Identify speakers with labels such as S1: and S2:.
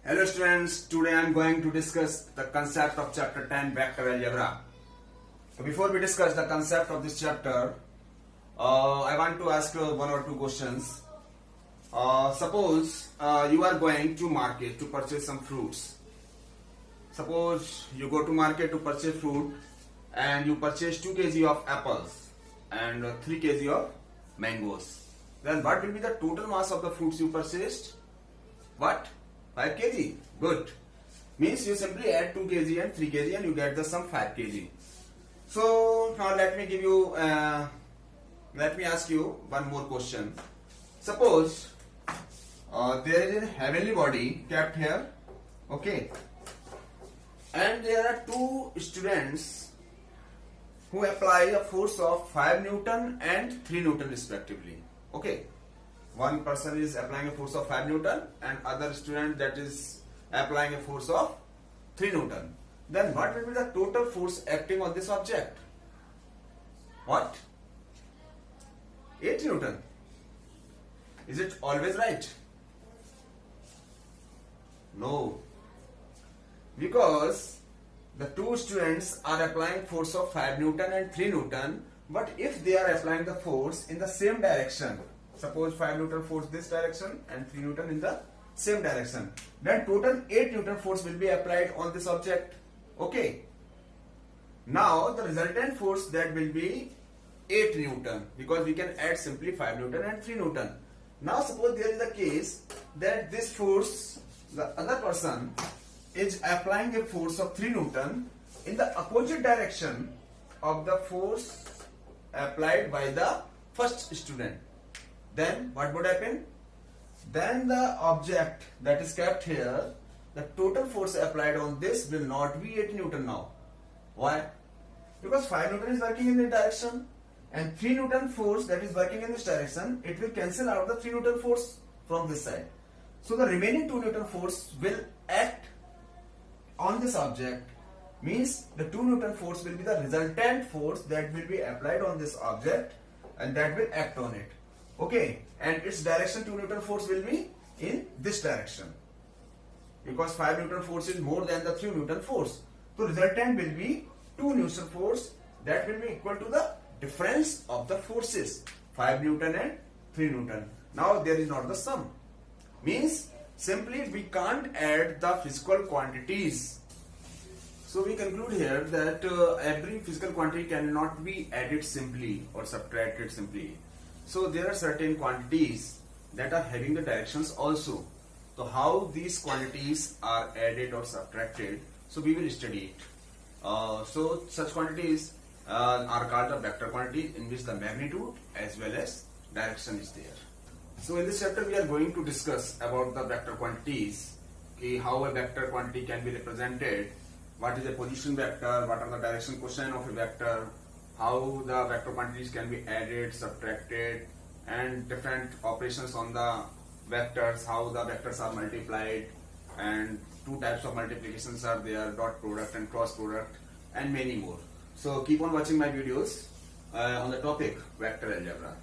S1: Hello students, today I am going to discuss the concept of chapter 10 vector algebra. So before we discuss the concept of this chapter, I want to ask one or two questions. Suppose you are going to market to purchase some fruits. Suppose you go to market to purchase fruit and you purchase 2 kg of apples and 3 kg of mangoes. Then what will be the total mass of the fruits you purchased? What? 5 kg. Good. Means you simply add 2 kg and 3 kg and you get the sum 5 kg. So now let me ask you one more question. Suppose there is a heavenly body kept here, okay, and there are 2 students who apply a force of 5 Newton and 3 Newton respectively. Okay, one person is applying a force of 5 Newton and other student that is applying a force of 3 Newton. Then what will be the total force acting on this object? What? 8 Newton. Is it always right? No. Because the 2 students are applying force of 5 Newton and 3 Newton, but if they are applying the force in the same direction, suppose 5 Newton force this direction and 3 Newton in the same direction, then total 8 Newton force will be applied on this object. Okay. Now the resultant force that will be 8 Newton, because we can add simply 5 Newton and 3 Newton. Now suppose there is a case that this force, the other person is applying a force of 3 Newton in the opposite direction of the force applied by the first student. Then what would happen? Then the object that is kept here, the total force applied on this will not be 8 Newton now. Why? Because 5 Newton is working in this direction and 3 Newton force that is working in this direction, it will cancel out the 3 Newton force from this side. So the remaining 2 Newton force will act on this object, means the 2 Newton force will be the resultant force that will be applied on this object and that will act on it. Okay, and its direction 2 Newton force will be in this direction, because 5 Newton force is more than the 3 Newton force. So resultant will be 2 Newton force that will be equal to the difference of the forces 5 Newton and 3 Newton. Now there is not the sum. Means simply we can't add the physical quantities. So we conclude here that every physical quantity cannot be added simply or subtracted simply. So there are certain quantities that are having the directions also. So how these quantities are added or subtracted, so we will study it. So such quantities are called the vector quantities, in which the magnitude as well as direction is there. So in this chapter we are going to discuss about the vector quantities, how a vector quantity can be represented, what is a position vector, what are the direction cosine of a vector, how the vector quantities can be added, subtracted, and different operations on the vectors, how the vectors are multiplied, and 2 types of multiplications are there, dot product and cross product, and many more. So keep on watching my videos on the topic vector algebra.